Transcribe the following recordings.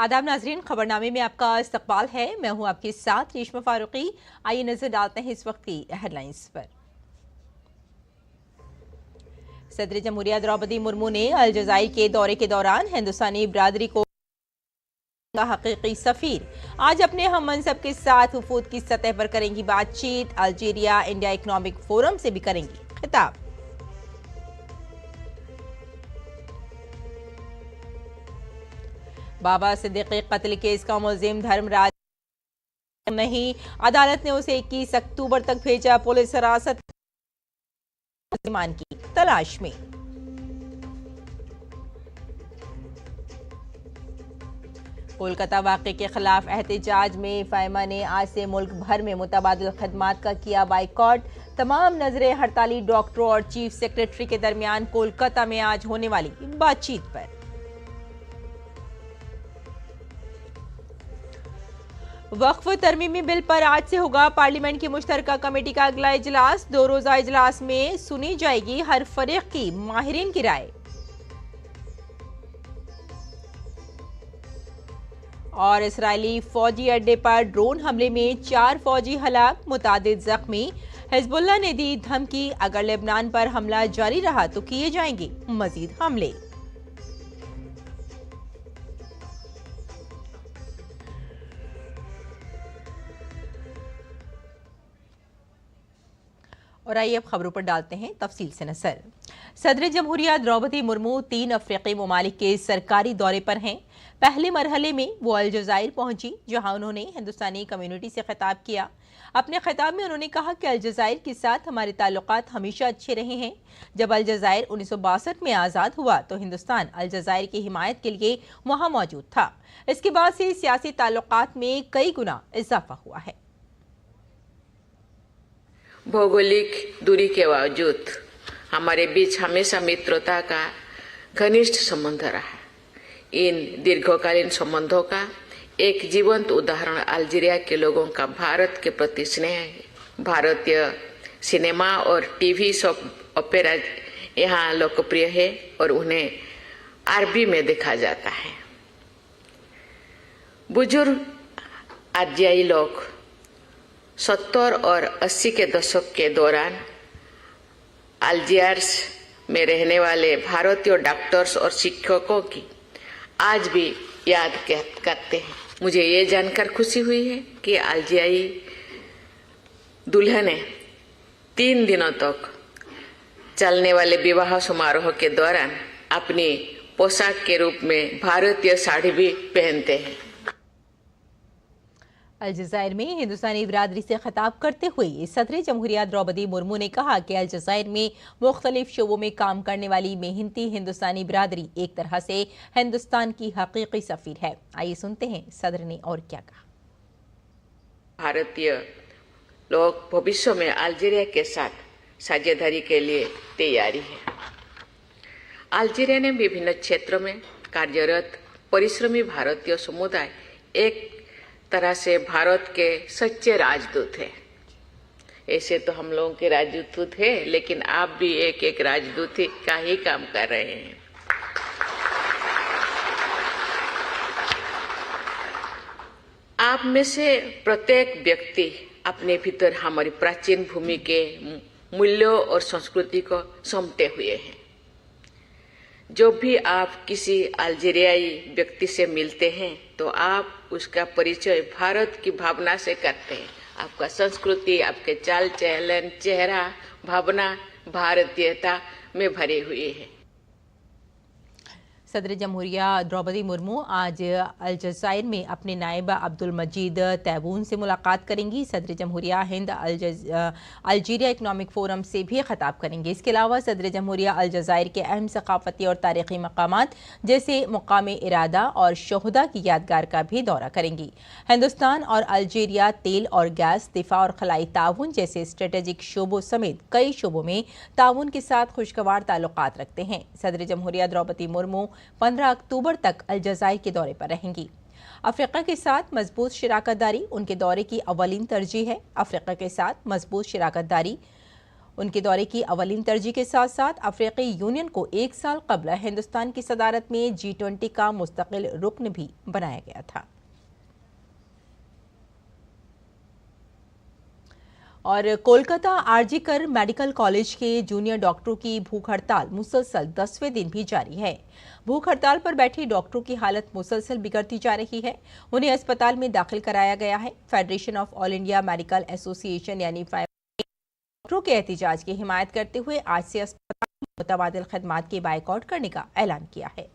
आदाब नाजरीन, खबरनामे में आपका इस्तकबाल है। मैं हूं आपके साथ रेशमा फारूकी। आइए नजर डालते हैं इस वक्त की हेडलाइंस पर। सदर जमहूरिया द्रौपदी मुर्मू ने अलजायर के दौरे के दौरान हिंदुस्तानी बिरादरी को हकीकी सफीर। आज अपने हम मनसब के साथ वफूद की सतह पर करेंगी बातचीत। अल्जीरिया इंडिया इकनॉमिक फोरम से भी करेंगी खिताब। बाबा सिद्दीकी कत्ल केस का मुलजिम धर्मराज नहीं, अदालत ने उसे 21 अक्टूबर तक भेजा। पुलिस हिरासत की तलाश में। कोलकाता वाक़े के खिलाफ एहतजाज में फाइमा ने आज से मुल्क भर में मुतबादिल खदमात का किया बाइकॉट। तमाम नजरें हड़ताली डॉक्टरों और चीफ सेक्रेटरी के दरमियान कोलकाता में आज होने वाली बातचीत पर। वक्फ तरमीमी बिल पर आज से होगा पार्लियामेंट की मुश्तरका कमेटी का अगला इजलास। 2 रोजा इजलास में सुनी जाएगी हर फरीक की माहिरीन की राय। और इसराइली फौजी अड्डे पर ड्रोन हमले में 4 फौजी हलाक, मुतादिद जख्मी। हिजबुल्लाह ने दी धमकी, अगर लेबनान पर हमला जारी रहा तो किए जाएंगे मजीद हमले। और आइए अब खबरों पर डालते हैं तफसील से नजर। सदर जमहूरिया द्रौपदी मुर्मू 3 अफ्रीकी ममालिक के सरकारी दौरे पर हैं। पहले मरहले में वो अलजायर पहुंची, जहां उन्होंने हिंदुस्तानी कम्युनिटी से खिताब किया। अपने खिताब में उन्होंने कहा कि अलजायर के साथ हमारे ताल्लुकात हमेशा अच्छे रहे हैं। जब अलजायर 1962 में आज़ाद हुआ तो हिंदुस्तान अलजायर की हिमायत के लिए वहां मौजूद था। इसके बाद से सियासी ताल्लुकात में कई गुना इजाफा हुआ है। भौगोलिक दूरी के बावजूद हमारे बीच हमेशा मित्रता का घनिष्ठ संबंध रहा। इन दीर्घकालीन संबंधों का एक जीवंत उदाहरण अल्जीरिया के लोगों का भारत के प्रति स्नेह है। भारतीय सिनेमा और टीवी सॉप ओपेरा यहाँ लोकप्रिय है और उन्हें अरबी में देखा जाता है। बुजुर्ग अल्जीरियाई लोग 70 और 80 के दशक के दौरान अल्जीयर्स में रहने वाले भारतीय डॉक्टर्स और शिक्षकों की आज भी याद करते हैं। मुझे ये जानकर खुशी हुई है कि अल्जीरियाई दुल्हनें 3 दिनों तक चलने वाले विवाह समारोह के दौरान अपनी पोशाक के रूप में भारतीय साड़ी भी पहनते हैं। अलजायर में हिंदुस्तानी बिरादरी से खिताब करते हुए सदर जमहूरिया द्रौपदी मुर्मू ने कहा कि अलजायर में मुख्तलिफ शोबों में काम करने वाली मेहनती हिंदुस्तानी बिरादरी एक तरह से हिंदुस्तान की हकीकी सफीर है। आइए सुनते हैं सदर ने और क्या कहा। भारतीय लोग भविष्य में अल्जीरिया के साथ साझेदारी के लिए तैयारी है। अल्जीरिया ने विभिन्न क्षेत्रों में कार्यरत परिश्रमी भारतीय समुदाय एक तरह से भारत के सच्चे राजदूत हैं। ऐसे तो हम लोगों के राजदूत है, लेकिन आप भी एक राजदूत का ही काम कर रहे हैं। आप में से प्रत्येक व्यक्ति अपने भीतर हमारी प्राचीन भूमि के मूल्यों और संस्कृति को समझते हुए हैं। जब भी आप किसी अल्जीरियाई व्यक्ति से मिलते हैं तो आप उसका परिचय भारत की भावना से करते हैं। आपका संस्कृति, आपके चाल चलन, चेहरा, भावना भारतीयता में भरे हुए है। सदर जमहूरिया द्रौपदी मुर्मू आज अलजायर में अपने नायब अब्दुल मजीद तैबून से मुलाकात करेंगी। सदर जमहूरिया हिंद अल्जीरिया इकनॉमिक फोरम से भी खिताब करेंगे। इसके अलावा सदर जमहूरिया अलजायर के अहम सकाफती और तारीखी मकामात जैसे मुकाम इरादा और शोहदा की यादगार का भी दौरा करेंगी। हिंदुस्तान और अल्जीरिया तेल और गैस, दिफा और खलाई ताउन जैसे स्ट्रेटेजिक शोबों समेत कई शोबों में ताउन के साथ खुशगवार ताल्लुकात रखते हैं। सदर जमहूरिया द्रौपदी मुर्मू 15 अक्टूबर तक अलजायर के दौरे पर रहेंगी। अफ्रीका के साथ मजबूत शराकत दारी उनके दौरे की अवलीन तरजीह है। अफ्रीका के साथ मजबूत शराकत दारी उनके दौरे की अवलीन तरजीह के साथ साथ अफ्रीकी यूनियन को 1 साल कबल हिंदुस्तान की सदारत में G20 का मुस्तकिल रुकन भी बनाया गया था। और कोलकाता आरजीकर मेडिकल कॉलेज के जूनियर डॉक्टरों की भूख हड़ताल मुसलसल 10वें दिन भी जारी है। भूख हड़ताल पर बैठे डॉक्टरों की हालत मुसलसल बिगड़ती जा रही है। उन्हें अस्पताल में दाखिल कराया गया है। Federation of all India medical association यानी डॉक्टरों के एहतजाज की हिमायत करते हुए आज से अस्पताल में मुतबादिल खदमात के बायकॉट करने का ऐलान किया है।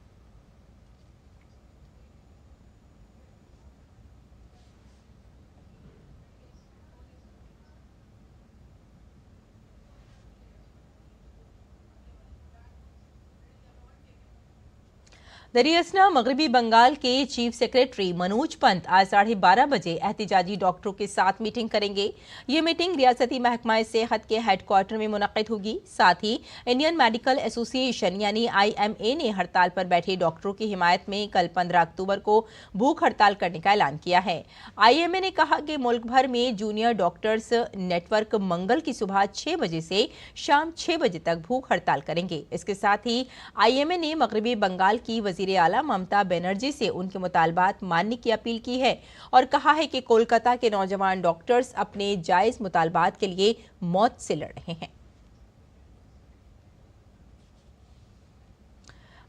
दरियासना मगरबी बंगाल के चीफ सेक्रेटरी मनोज पंत आज 12:30 बजे एहतिजाजी डॉक्टरों के साथ मीटिंग करेंगे। ये मीटिंग रियासती महकमा सेहत के हेडक्वार्टर में मुनक्किद होगी। साथ ही इंडियन मेडिकल एसोसिएशन यानी IMA ने हड़ताल पर बैठे डॉक्टरों की हिमायत में कल 15 अक्टूबर को भूख हड़ताल करने का ऐलान किया है। IMA ने कहा कि मुल्क भर में जूनियर डॉक्टर्स नेटवर्क मंगल की सुबह 6 बजे से शाम 6 बजे तक भूख हड़ताल करेंगे। इसके साथ ही IMA ने मगरबी बंगाल की वजीर आला ममता बनर्जी से उनके मुतालबात मानने की अपील की है और कहा है कि कोलकाता के नौजवान डॉक्टर्स अपने जायज मुतालबात के लिए मौत से लड़ रहे हैं।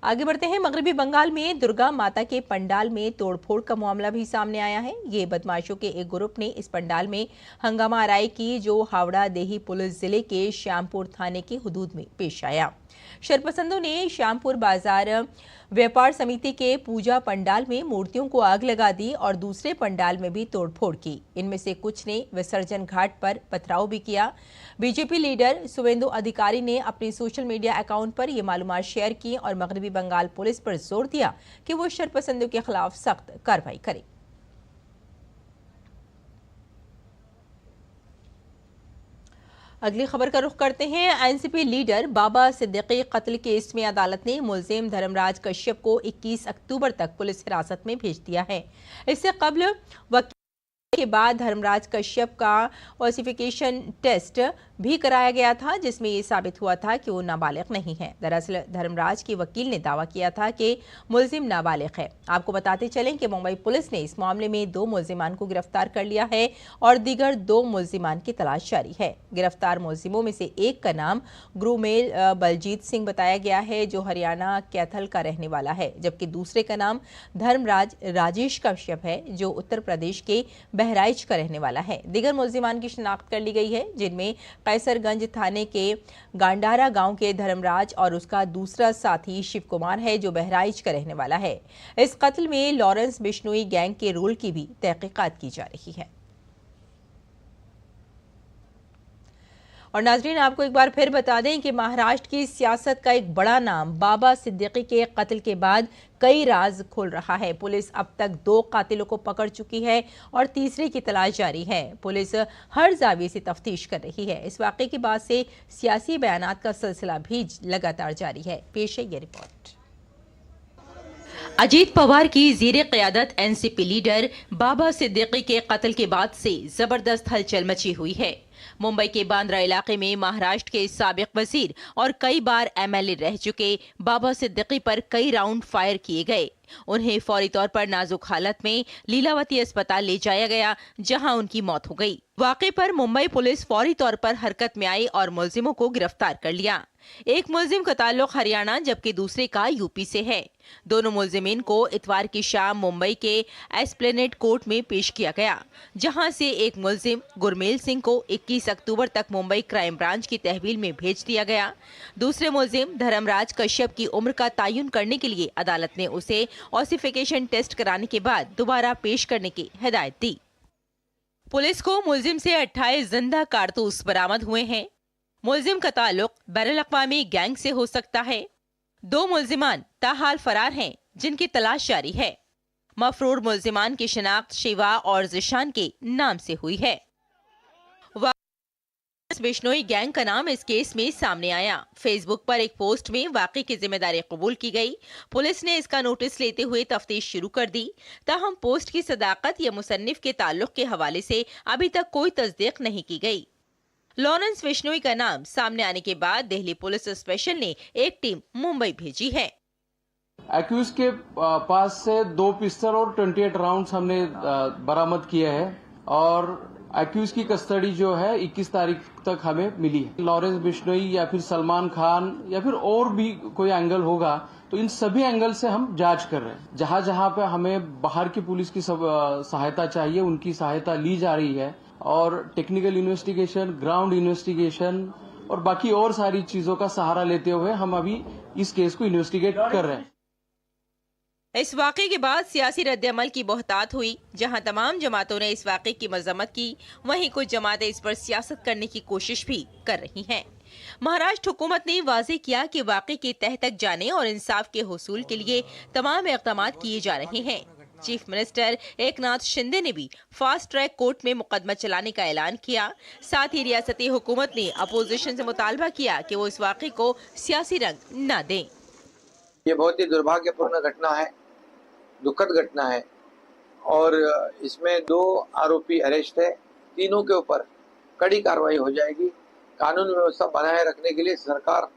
आगे बढ़ते हैं। मगरबी बंगाल में दुर्गा माता के पंडाल में तोड़फोड़ का मामला भी सामने आया है। ये बदमाशों के एक ग्रुप ने इस पंडाल में हंगामा आराई की, जो हावड़ा देही पुलिस जिले के श्यामपुर थाने की हुदूद में पेश आया। शरपसंदों ने श्यामपुर बाजार व्यापार समिति के पूजा पंडाल में मूर्तियों को आग लगा दी और दूसरे पंडाल में भी तोड़फोड़ की। इनमें से कुछ ने विसर्जन घाट पर पथराव भी किया। बीजेपी लीडर शुवेंदु अधिकारी ने अपने सोशल मीडिया अकाउंट पर यह मालूमात शेयर की और मगरबी बंगाल पुलिस पर जोर दिया कि वो शरपसंदों के खिलाफ सख्त कार्रवाई करे। अगली खबर का रुख करते हैं। एनसीपी लीडर बाबा सिद्दीकी कत्ल केस में अदालत ने मुलजिम धर्मराज कश्यप को 21 अक्टूबर तक पुलिस हिरासत में भेज दिया है। इससे कबल वकील के बाद धर्मराज कश्यप का ऑसिफिकेशन टेस्ट भी कराया गया था, जिसमें ये साबित हुआ था कि वो नाबालिग नहीं है। दरअसल धर्मराज के वकील ने दावा किया था कि मुलजिम नाबालिग है। आपको बताते चलें कि मुंबई पुलिस ने इस मामले में 2 मुलजिमान को गिरफ्तार कर लिया है और दीगर 2 मुलजिमान की तलाश जारी है। गिरफ्तार मुलजिमों में से एक का नाम गुरुमेल बलजीत सिंह बताया गया है, जो हरियाणा कैथल का रहने वाला है, जबकि दूसरे का नाम धर्मराज राजेश कश्यप है, जो उत्तर प्रदेश के बहराइच का रहने वाला है। दीगर मुलजिमान की शिनाख्त कर ली गई है, जिनमें कैसरगंज थाने के गांडारा गांव के धर्मराज और उसका दूसरा साथी शिव कुमार है, जो बहराइच का रहने वाला है। इस कत्ल में लॉरेंस बिश्नोई गैंग के रोल की भी तहकीकात की जा रही है। और नाजरीन, आपको एक बार फिर बता दें कि महाराष्ट्र की सियासत का एक बड़ा नाम बाबा सिद्दीकी के कत्ल के बाद कई राज खोल रहा है। पुलिस अब तक 2 कातिलों को पकड़ चुकी है और तीसरे की तलाश जारी है। पुलिस हर जाविये से तफ्तीश कर रही है। इस वाक़े के बाद से सियासी बयानात का सिलसिला भी लगातार जारी है। पेश है ये रिपोर्ट। अजीत पवार की ज़ेरे क़यादत एनसीपी लीडर बाबा सिद्दीकी के कत्ल के बाद से जबरदस्त हलचल मची हुई है। मुंबई के बांद्रा इलाके में महाराष्ट्र के साबिक वजीर और कई बार MLA रह चुके बाबा सिद्दीकी पर कई राउंड फायर किए गए। उन्हें फौरी तौर पर नाजुक हालत में लीलावती अस्पताल ले जाया गया, जहां उनकी मौत हो गई। वाक़े पर मुंबई पुलिस फौरी तौर पर हरकत में आई और मुलजिमों को गिरफ्तार कर लिया। एक मुलजिम का ताल्लुक हरियाणा जबकि दूसरे का यूपी से है। दोनों मुलजिमीन को इतवार की शाम मुंबई के एस्प्लेनेड कोर्ट में पेश किया गया, जहां से एक मुलजिम गुरमेल सिंह को 21 अक्टूबर तक मुंबई क्राइम ब्रांच की तहवील में भेज दिया गया। दूसरे मुलजिम धर्मराज कश्यप की उम्र का तयन करने के लिए अदालत ने उसे ऑसिफिकेशन टेस्ट कराने के बाद दोबारा पेश करने की हिदायत दी। पुलिस को मुलजिम से 28 जिंदा कारतूस बरामद हुए हैं। मुलजिम का ताल्लुक बैनुल-अक़वामी गैंग से हो सकता है। 2 मुलजिमान ताहाल फरार हैं, जिनकी तलाश जारी है। मफरूर मुलजिमान की शिनाख्त शिवा और जिशान के नाम से हुई है। बिश्नोई गैंग का नाम इस केस में सामने आया। फेसबुक पर एक पोस्ट में वाक़े की जिम्मेदारी कबूल की गई। पुलिस ने इसका नोटिस लेते हुए तफ्तीश शुरू कर दी। ताहम पोस्ट की सदाकत या मुसन्निफ के ताल्लुक के हवाले से अभी तक कोई तस्दीक नहीं की गई। लॉरेंस बिश्नोई का नाम सामने आने के बाद दिल्ली पुलिस स्पेशल ने एक टीम मुंबई भेजी है। एक्यूज के पास से 2 पिस्टल और 28 राउंड्स हमने बरामद किए हैं और एक्यूज की कस्टडी जो है 21 तारीख तक हमें मिली है। लॉरेंस बिश्नोई या फिर सलमान खान या फिर और भी कोई एंगल होगा तो इन सभी एंगल से हम जांच कर रहे हैं। जहां जहां पे हमें बाहर की पुलिस की सहायता चाहिए उनकी सहायता ली जा रही है और टेक्निकल इन्वेस्टिगेशन, ग्राउंड इन्वेस्टिगेशन और बाकी और सारी चीजों का सहारा लेते हुए हम अभी इस केस को इन्वेस्टिगेट कर रहे हैं। इस वाक़े के बाद सियासी रद्द-ए-अमल की बहुतात हुई। जहां तमाम जमातों ने इस वाक़े की मजम्मत की, वहीं कुछ जमातें इस पर सियासत करने की कोशिश भी कर रही हैं। महाराष्ट्र हुकूमत ने वाज़ेह किया कि वाक़े की तह तक जाने और इंसाफ के हुसूल के लिए तमाम इक़दाम किए जा रहे हैं। चीफ मिनिस्टर एकनाथ शिंदे ने भी फास्ट ट्रैक कोर्ट में मुकदमा चलाने का ऐलान किया। साथ ही रियासती हुकूमत ने अपोजिशन से मुतालबा किया कि वो इस वाक़े को सियासी रंग न दें। ये बहुत ही दुर्भाग्यपूर्ण घटना है, दुखद घटना है और इसमें 2 आरोपी अरेस्ट है। तीनों के ऊपर कड़ी कार्रवाई हो जाएगी। कानून व्यवस्था बनाए रखने के लिए सरकार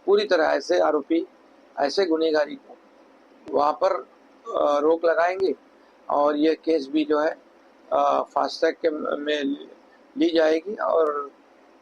पूरी तरह ऐसे आरोपी, ऐसे गुनहगारी को वहाँ पर रोक लगाएंगे और ये केस भी जो है फास्ट ट्रैक में ली जाएगी और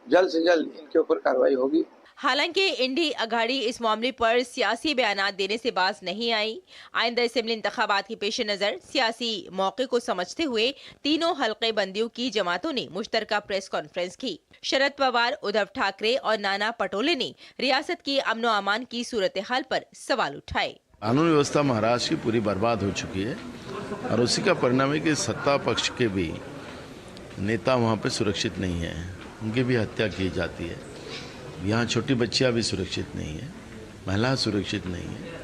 जल्द से जल्द इनके ऊपर कार्रवाई होगी। हालांकि इंडी अघाड़ी इस मामले पर सियासी बयानात देने से बाज नहीं आई। आइंदा असेंबली इंतखाबात के पेश नजर सियासी मौके को समझते हुए तीनों हल्के बंदियों की जमातों ने मुश्तरका प्रेस कॉन्फ्रेंस की। शरद पवार, उद्धव ठाकरे और नाना पटोले ने रियासत की अमनो अमान की सूरत हाल पर सवाल उठाए। कानून व्यवस्था महाराष्ट्र की पूरी बर्बाद हो चुकी है और उसी का परिणाम है कि सत्ता पक्ष के भी नेता वहाँ पे सुरक्षित नहीं है, उनकी भी हत्या की जाती है। यहाँ छोटी बच्चियाँ भी सुरक्षित नहीं है, महिला सुरक्षित नहीं है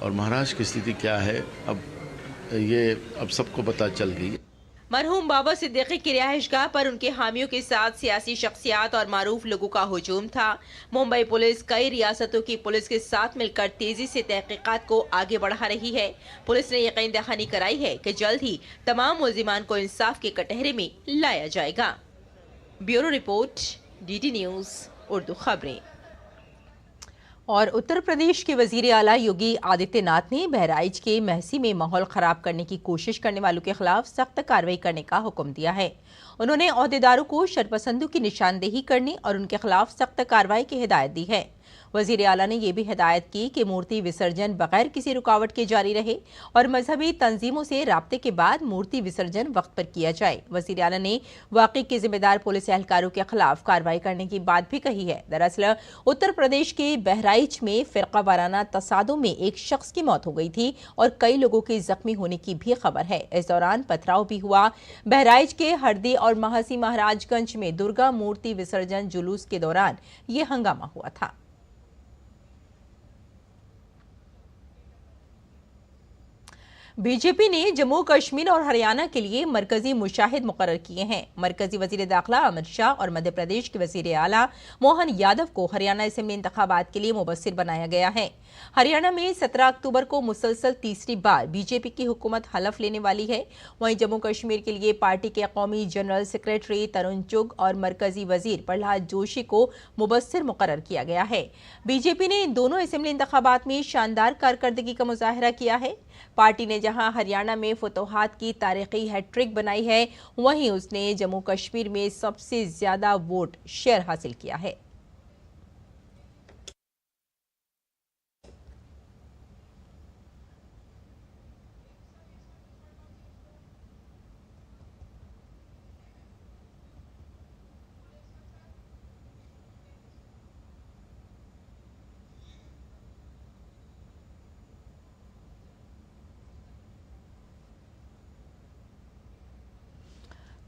और महाराष्ट्र की स्थिति क्या है अब सबको पता चल गई है। मरहूम बाबा सिद्दीकी की रिहाइशगाह पर उनके हामियों के साथ सियासी शख्सियात और मारूफ लोगों का हुजूम था। मुंबई पुलिस कई रियासतों की पुलिस के साथ मिलकर तेजी से तहकीकात को आगे बढ़ा रही है। पुलिस ने यकीन दहानी कराई है कि जल्द ही तमाम मुल्जिमान को इंसाफ के कटहरे में लाया जाएगा। Bureau report, DD news Urdu खबरें। और उत्तर प्रदेश के वजीर आला योगी आदित्यनाथ ने बहराइच के महसी में माहौल खराब करने की कोशिश करने वालों के खिलाफ सख्त कार्रवाई करने का हुक्म दिया है। उन्होंने ओहदेदारों को शरपसंदों की निशानदेही करने और उनके खिलाफ सख्त कार्रवाई की हिदायत दी है। वजीर आला ने यह भी हिदायत की कि मूर्ति विसर्जन बगैर किसी रुकावट के जारी रहे और मजहबी तंजीमों से राब्ते के बाद मूर्ति विसर्जन वक्त पर किया जाए। वजीर आला ने वाक़े के जिम्मेदार पुलिस एहलकारों के खिलाफ कार्रवाई करने की बात भी कही है। दरअसल उत्तर प्रदेश के बहराइच में फिरका वाराना तसादुम में एक शख्स की मौत हो गई थी और कई लोगों के जख्मी होने की भी खबर है। इस दौरान पथराव भी हुआ। बहराइच के हरदी और महसी महाराजगंज में दुर्गा मूर्ति विसर्जन जुलूस के दौरान ये हंगामा हुआ था। बीजेपी ने जम्मू कश्मीर और हरियाणा के लिए मरकजी मुशाहिद मुकर्रर किए हैं। मरकजी वजीर दाखिला अमित शाह और मध्य प्रदेश के वजीर आला मोहन यादव को हरियाणा असेंबली इंतखाबात के लिए मुबस्सिर बनाया गया है। हरियाणा में 17 अक्टूबर को मुसलसल तीसरी बार बीजेपी की हुकूमत हलफ लेने वाली है। वहीं जम्मू कश्मीर के लिए पार्टी के कौमी जनरल सेक्रेटरी तरुण चुग और मरकजी वजीर प्रहलाद जोशी को मुबस्सिर मुकर्रर किया गया है। बीजेपी ने इन दोनों असेंबली इंतखाबात में शानदार कारकर्दगी का मुजाहरा किया है। पार्टी ने जहां हरियाणा में फतोहात की तारीखी हैट्रिक बनाई है, वहीं उसने जम्मू कश्मीर में सबसे ज्यादा वोट शेयर हासिल किया है।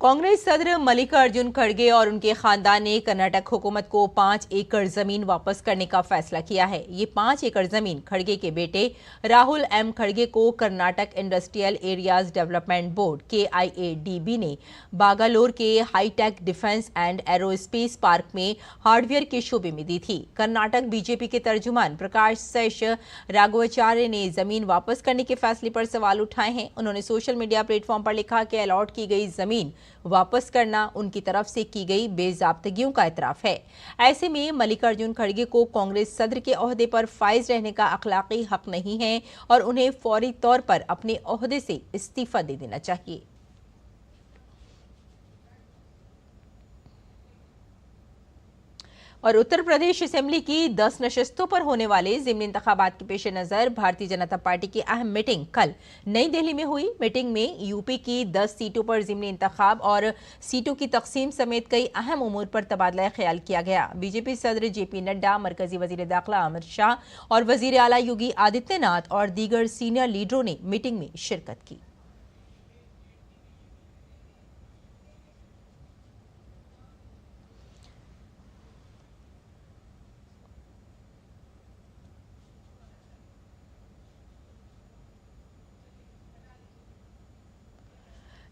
कांग्रेस सदर मल्लिकार्जुन खड़गे और उनके खानदान ने कर्नाटक हुकूमत को 5 एकड़ जमीन वापस करने का फैसला किया है। ये 5 एकड़ जमीन खड़गे के बेटे राहुल एम खड़गे को Karnataka industrial areas development board KIADB ने बागालोर के hitech defence and aerospace park में हार्डवेयर के शोबे में दी थी। कर्नाटक बीजेपी के तर्जुमान प्रकाश सैश राघवाचार्य ने जमीन वापस करने के फैसले पर सवाल उठाए हैं। उन्होंने सोशल मीडिया प्लेटफॉर्म पर लिखा कि अलॉट की गई जमीन वापस करना उनकी तरफ से की गई बेजाब्तगियों का इतराफ है। ऐसे में मल्लिकार्जुन खड़गे को कांग्रेस सदर के ओहदे पर फाइज रहने का अखलाकी हक नहीं है और उन्हें फौरी तौर पर अपने ओहदे से इस्तीफा दे देना चाहिए। और उत्तर प्रदेश असेंबली की 10 नशस्तों पर होने वाले ज़िमनी इंतखाबात के पेश नज़र भारतीय जनता पार्टी की अहम मीटिंग कल नई दिल्ली में हुई। मीटिंग में यूपी की 10 सीटों पर ज़िमनी इंतखाब और सीटों की तकसीम समेत कई अहम उमूर पर तबादला ख्याल किया गया। बीजेपी सदर जेपी नड्डा, मरकजी वजीर दाखिला अमित शाह और वजीर आला योगी आदित्यनाथ और दीगर सीनियर लीडरों ने मीटिंग में शिरकत की।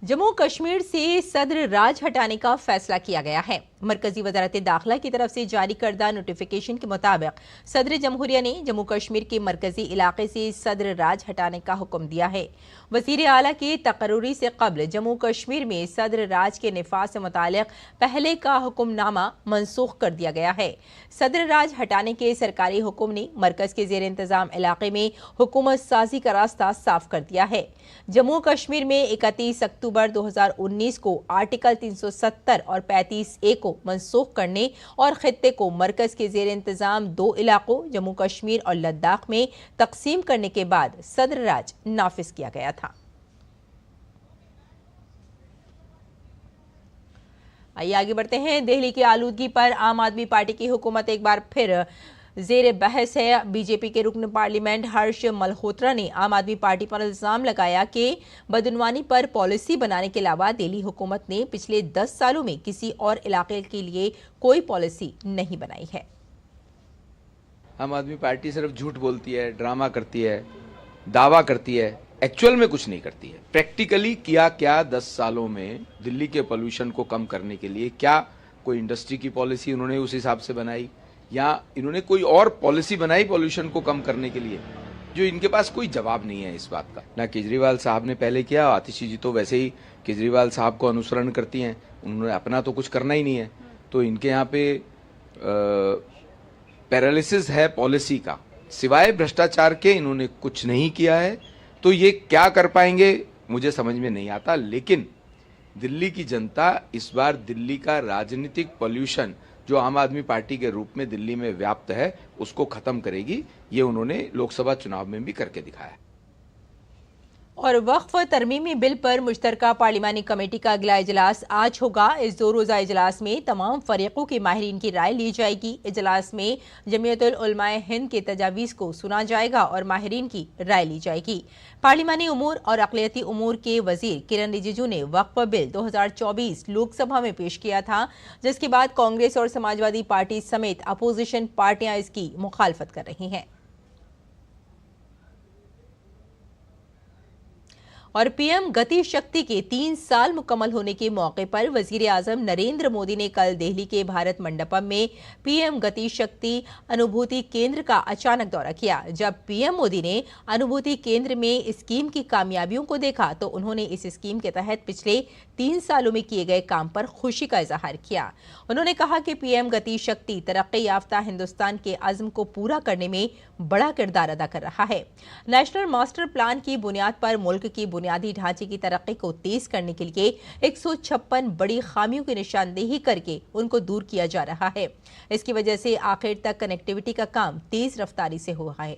जम्मू कश्मीर से सदर राज हटाने का फैसला किया गया है। मरकजी वजारत दाखिला की तरफ से जारी करदा नोटिफिकेशन के मुताबिक सदर जमहूरिया ने जम्मू कश्मीर के मरकजी इलाके से सदर राज हटाने का हुक्म दिया है। वजीर आला के तकर्री से कबल जम्मू कश्मीर में सदर राज के निफाज से मुतालिक पहले का हुक्मनामा मनसूख कर दिया गया है। सदर राज हटाने के सरकारी हुक्म ने मरकज के जेर इंतजाम इलाके में हुकूमत साजी का रास्ता साफ कर दिया है। जम्मू कश्मीर में 31 अक्टूबर 2019 को आर्टिकल 370 और 35A को मनसूख करने और खित्ते को मरकज के जेर इंतजाम 2 इलाकों जम्मू कश्मीर और लद्दाख में तकसीम करने के बाद सदर राज नाफिज किया गया था। आइए आगे बढ़ते हैं। दिल्ली की आलूदगी पर आम आदमी पार्टी की हुकूमत एक बार फिर जेर बहस है। बीजेपी के रुकन पार्लियामेंट हर्ष मल्होत्रा ने आम आदमी पार्टी पर इल्जाम लगाया कि बदनवानी पर पॉलिसी बनाने के अलावा दिल्ली हुकूमत ने पिछले 10 सालों में किसी और इलाके के लिए कोई पॉलिसी नहीं बनाई है। आम आदमी पार्टी सिर्फ झूठ बोलती है, ड्रामा करती है, दावा करती है, एक्चुअल में कुछ नहीं करती है। प्रैक्टिकली किया क्या 10 सालों में दिल्ली के पोल्यूशन को कम करने के लिए? क्या कोई इंडस्ट्री की पॉलिसी उन्होंने उस हिसाब से बनाई या इन्होंने कोई और पॉलिसी बनाई पोल्यूशन को कम करने के लिए? जो इनके पास कोई जवाब नहीं है इस बात का। ना केजरीवाल साहब ने पहले किया, आतिशी जी तो वैसे ही केजरीवाल साहब को अनुसरण करती हैं, उन्होंने अपना तो कुछ करना ही नहीं है। तो इनके यहाँ पे पैरालिसिस है पॉलिसी का, सिवाय भ्रष्टाचार के इन्होंने कुछ नहीं किया है। तो ये क्या कर पाएंगे मुझे समझ में नहीं आता। लेकिन दिल्ली की जनता इस बार दिल्ली का राजनीतिक पॉल्यूशन जो आम आदमी पार्टी के रूप में दिल्ली में व्याप्त है उसको खत्म करेगी। ये उन्होंने लोकसभा चुनाव में भी करके दिखाया। और वक्फ तरमीमी बिल पर मुश्तरका पार्लिमानी कमेटी का अगला इजलास आज होगा। इस 2 रोज़ा इजलास में तमाम फरीकों के माहिरीन की राय ली जाएगी। इजलास में जमीयतुल उलमाए हिंद के तजावीज़ को सुना जाएगा और माहिरीन की राय ली जाएगी। पार्लिमानी उमूर और अक़लियती उमूर के वजीर किरण रिजिजू ने वक्फ बिल 2024 लोकसभा में पेश किया था, जिसके बाद कांग्रेस और समाजवादी पार्टी समेत अपोजिशन पार्टियां इसकी मुखालफत कर रही हैं। और पीएम गति शक्ति के 3 साल मुकम्मल होने के मौके पर वजीर आजम नरेंद्र मोदी ने कल दिल्ली के भारत मंडपम में पीएम गति शक्ति अनुभूति केंद्र का अचानक दौरा किया। जब पीएम मोदी ने अनुभूति केंद्र में इस स्कीम की कामयाबियों को देखा तो उन्होंने इस स्कीम के तहत पिछले 3 सालों में किए गए काम पर खुशी का इजहार किया। उन्होंने कहा कि पीएम गति शक्ति तरक्की याफ्ता हिंदुस्तान के अज़्म को पूरा करने में बड़ा किरदार अदा कर रहा है। नेशनल मास्टर प्लान की बुनियाद पर मुल्क की बुनियादी ढांचे की तरक्की को तेज करने के लिए 156 बड़ी खामियों की निशानदेही करके उनको दूर किया जा रहा है। इसकी वजह से आखिर तक कनेक्टिविटी का काम तेज रफ्तारी से हो रहा है।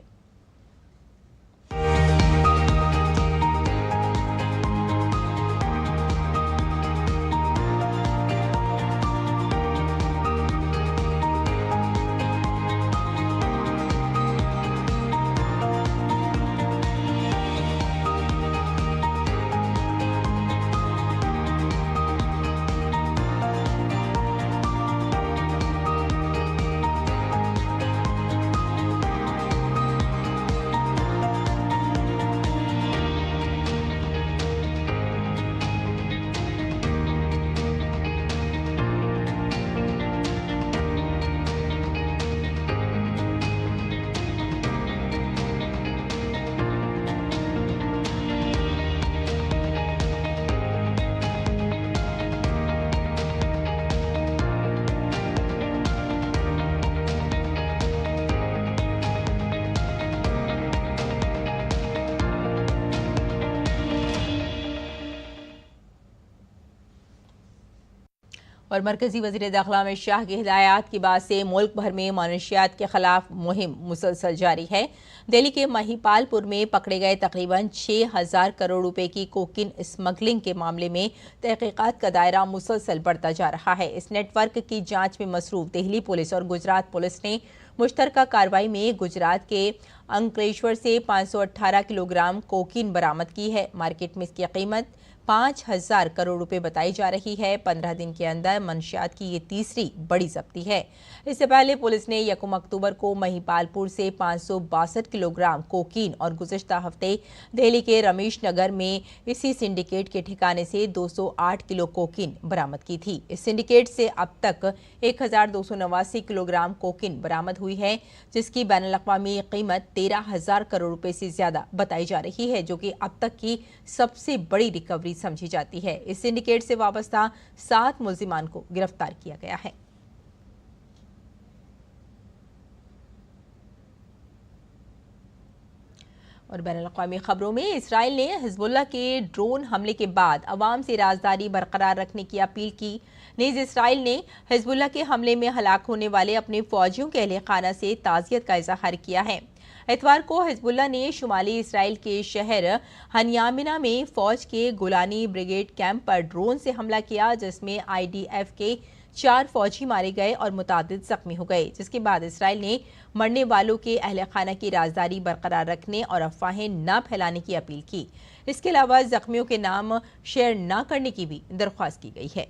और मरकजी वज़ीर दाखिला अमित शाह की हिदायत के बाद से मुल्क भर में मानशियात के खिलाफ मुहिम मुसलसल जारी है। दिल्ली के महिपालपुर में पकड़े गए तकरीबन 6,000 करोड़ रुपए की कोकीन स्मगलिंग के मामले में तहकीकात का दायरा मुसलसल बढ़ता जा रहा है। इस नेटवर्क की जांच में मसरूफ दिल्ली पुलिस और गुजरात पुलिस ने मुश्तरका कार्रवाई में गुजरात के अंकलेश्वर से 518 किलोग्राम कोकीन बरामद की है। मार्केट में इसकी कीमत 5,000 करोड़ रुपए बताई जा रही है। 15 दिन के अंदर मंशियात की ये तीसरी बड़ी जब्ती है। इससे पहले पुलिस ने 1 अक्टूबर को महिपालपुर से 562 किलोग्राम कोकीन और गुज़िश्ता हफ्ते दिल्ली के रमेश नगर में इसी सिंडिकेट के ठिकाने से 208 किलो कोकीन बरामद की थी। इस सिंडिकेट से अब तक 1,289 किलोग्राम कोकीन बरामद हुई है, जिसकी बैनुल-अक़वामी कीमत 13,000 करोड़ रुपए से ज्यादा बताई जा रही है, जो कि अब तक की सबसे बड़ी रिकवरी समझी जाती है। इस सिंडिकेट से वाबस्ता 7 मुल्जिमान को गिरफ्तार किया गया है। और बैनुल-अक़वामी खबरों में इसराइल ने हिज़्बुल्लाह के ड्रोन हमले के बाद अवाम से राजदारी बरकरार रखने की अपील की। नीज़ इसराइल ने हिज़्बुल्लाह के हमले में हलाक होने वाले अपने फौजियों के अहले खाना से ताज़ियत का इज़हार किया है। इतवार को हिज़्बुल्लाह ने शुमाली इसराइल के शहर हनियामिना में फौज के गुलानी ब्रिगेड कैंप पर ड्रोन से हमला किया, जिसमें IDF के 4 फौजी मारे गए और मुतादिद जख्मी हो गए, जिसके बाद इसराइल ने मरने वालों के अहले खाना की राजदारी बरकरार रखने और अफवाहें न फैलाने की अपील की। इसके अलावा जख्मियों के नाम शेयर न करने की भी दरख्वास्त की गई है।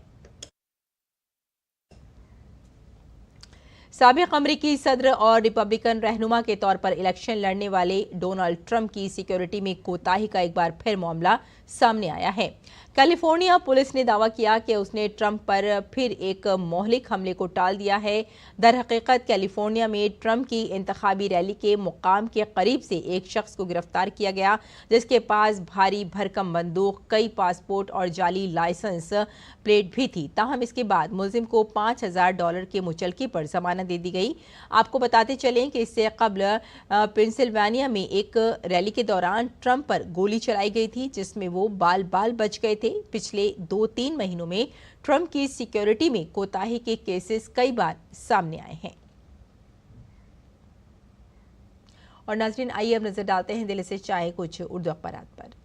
साबिक अमरीकी सदर और रिपब्लिकन रहनुमा के तौर पर इलेक्शन लड़ने वाले डोनाल्ड ट्रंप की सिक्योरिटी में कोताही का एक बार फिर मामला सामने आया है। कैलिफोर्निया पुलिस ने दावा किया कि उसने ट्रंप पर फिर एक मौलिक हमले को टाल दिया है। दर हकीकत कैलिफोर्निया में ट्रंप की इंतखाबी रैली के मुकाम के करीब से एक शख्स को गिरफ्तार किया गया, जिसके पास भारी भरकम बंदूक, कई पासपोर्ट और जाली लाइसेंस प्लेट भी थी। ताहम इसके बाद मुलजिम को $5,000 के मुचलके पर जमानत दे दी गई। आपको बताते चलें कि इससे कबल पेंसिल्वेनिया में एक रैली के दौरान ट्रंप पर गोली चलाई गई थी, जिसमें वो बाल बाल बच गए थे। पिछले 2-3 महीनों में ट्रंप की सिक्योरिटी में कोताही के केसेस कई बार सामने आए हैं। और नाज़रीन, आइए अब नजर डालते हैं दिल्ली से चाहे कुछ उर्दू अखबारात पर।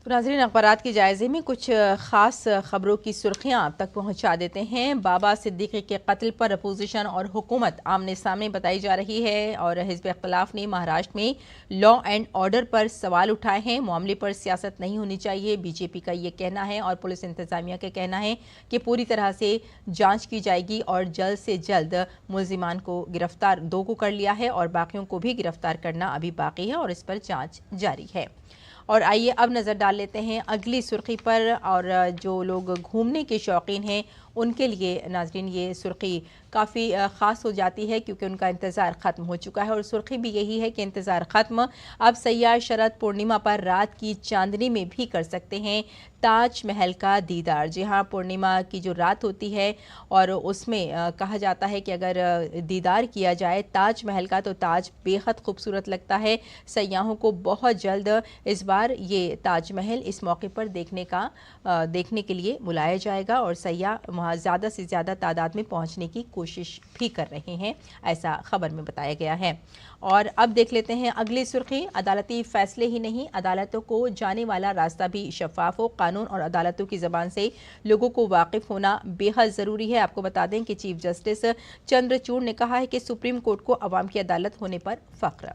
नाज़रीन, अखबारात के जायजे में कुछ खास खबरों की सुर्खियां आप तक पहुंचा देते हैं। बाबा सिद्दीकी के कत्ल पर अपोजिशन और हुकूमत आमने सामने बताई जा रही है और हिज़्ब इख्तिलाफ ने महाराष्ट्र में लॉ एंड ऑर्डर पर सवाल उठाए हैं। मामले पर सियासत नहीं होनी चाहिए, बीजेपी का ये कहना है और पुलिस इंतजामिया का कहना है कि पूरी तरह से जांच की जाएगी और जल्द से जल्द मुल्जिमान को गिरफ्तार 2 को कर लिया है और बाकियों को भी गिरफ्तार करना अभी बाकी है और इस पर जाँच जारी है। और आइए अब नज़र डाल लेते हैं अगली सुर्खी पर। और जो लोग घूमने के शौकीन हैं उनके लिए नाज़रीन ये सुर्खी काफ़ी ख़ास हो जाती है, क्योंकि उनका इंतज़ार ख़त्म हो चुका है और सुर्खी भी यही है कि इंतज़ार ख़त्म। अब सयाह शरद पूर्णिमा पर रात की चांदनी में भी कर सकते हैं ताज महल का दीदार। जी हाँ, पूर्णिमा की जो रात होती है और उसमें कहा जाता है कि अगर दीदार किया जाए ताज महल का तो ताज बेहद खूबसूरत लगता है। सयाहों को बहुत जल्द इस बार ये ताज महल इस मौके पर देखने के लिए बुलाया जाएगा और सयाह वहाँ ज़्यादा से ज़्यादा तादाद में पहुँचने की कोशिश भी कर रहे हैं, ऐसा खबर में बताया गया है। और अब देख लेते हैं अगली सुर्खी। अदालती फैसले ही नहीं, अदालतों को जाने वाला रास्ता भी शफाफ हो। कानून और अदालतों की ज़बान से लोगों को वाकिफ होना बेहद ज़रूरी है। आपको बता दें कि चीफ जस्टिस चंद्रचूड़ ने कहा है कि सुप्रीम कोर्ट को अवाम की अदालत होने पर फख्र।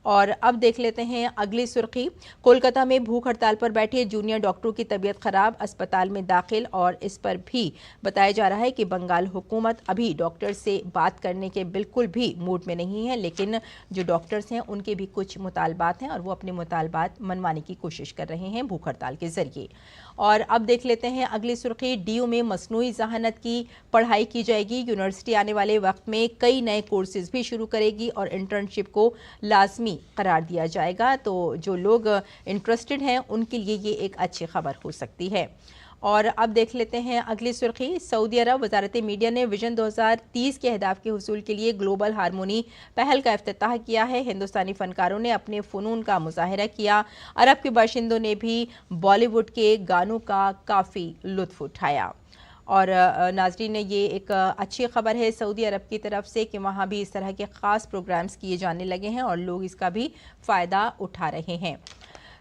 और अब देख लेते हैं अगली सुर्खी। कोलकाता में भूख हड़ताल पर बैठे जूनियर डॉक्टरों की तबीयत खराब, अस्पताल में दाखिल। और इस पर भी बताया जा रहा है कि बंगाल हुकूमत अभी डॉक्टर से बात करने के बिल्कुल भी मूड में नहीं है, लेकिन जो डॉक्टर्स हैं उनके भी कुछ मुतालबात हैं और वो अपने मुतालबात मनवाने की कोशिश कर रहे हैं भूख हड़ताल के जरिए। और अब देख लेते हैं अगली सुर्खी। DU में मसनूई ज़हानत की पढ़ाई की जाएगी। यूनिवर्सिटी आने वाले वक्त में कई नए कोर्सेज भी शुरू करेगी और इंटर्नशिप को लाजमी करार दिया जाएगा। तो जो लोग इंटरेस्टेड हैं उनके लिए ये एक अच्छी खबर हो सकती है। और अब देख लेते हैं अगली सुर्खी। सऊदी अरब वजारत मीडिया ने विजन 2030 के अहदाफ के हुसूल के लिए ग्लोबल हारमोनी पहल का इफ्तिताह किया है। हिंदुस्तानी फनकारों ने अपने फ़नून का मुजाहिरा किया। अरब के बाशिंदों ने भी बॉलीवुड के गानों का काफ़ी लुत्फ उठाया। और नाजरीन, ये एक अच्छी खबर है सऊदी अरब की तरफ से कि वहाँ भी इस तरह के ख़ास प्रोग्राम्स किए जाने लगे हैं और लोग इसका भी फ़ायदा उठा रहे हैं।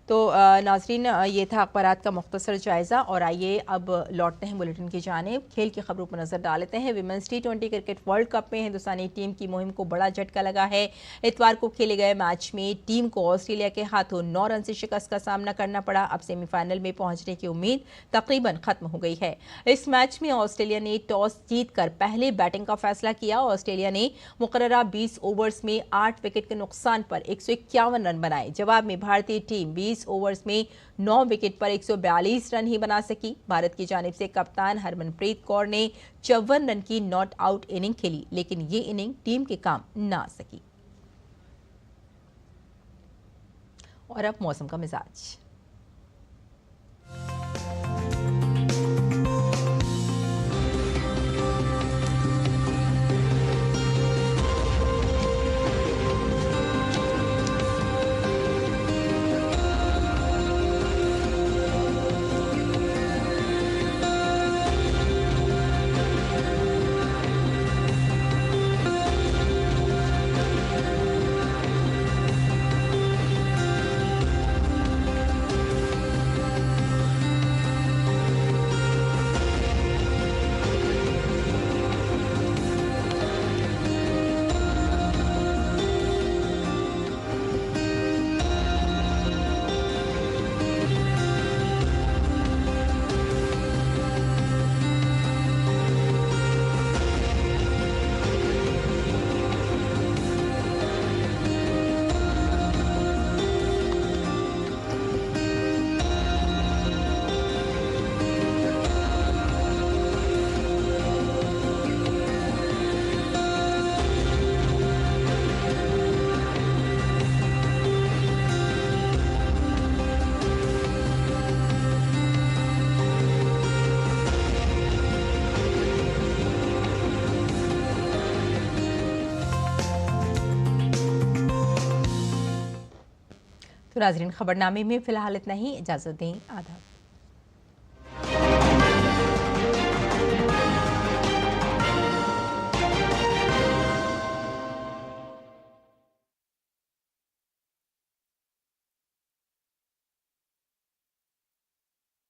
तो नाजरीन, ये था अखबारात का मुख्तसर जायज़ा और आइए अब लौटते हैं बुलेटिन की जानिब। खेल की खबरों पर नज़र डालते हैं। Women's T20 cricket world cup में हिंदुस्तानी टीम की मुहिम को बड़ा झटका लगा है। इतवार को खेले गए मैच में टीम को ऑस्ट्रेलिया के हाथों 9 रन से शिकस्त का सामना करना पड़ा। अब सेमीफाइनल में पहुंचने की उम्मीद तकरीबन खत्म हो गई है। इस मैच में ऑस्ट्रेलिया ने टॉस जीतकर पहले बैटिंग का फैसला किया। ऑस्ट्रेलिया ने मुकर्ररा 20 ओवर्स में 8 विकेट के नुकसान पर 151 रन बनाए। जवाब में भारतीय टीम 20 ओवर्स में 9 विकेट पर 142 रन ही बना सकी। भारत की जानिब से कप्तान हरमनप्रीत कौर ने 54 रन की नॉट आउट इनिंग खेली, लेकिन ये इनिंग टीम के काम ना आ सकी। और अब मौसम का मिजाज। तो नाज़रीन, खबरनामे में फिलहाल इतना ही। इजाज़त दें। आदाब।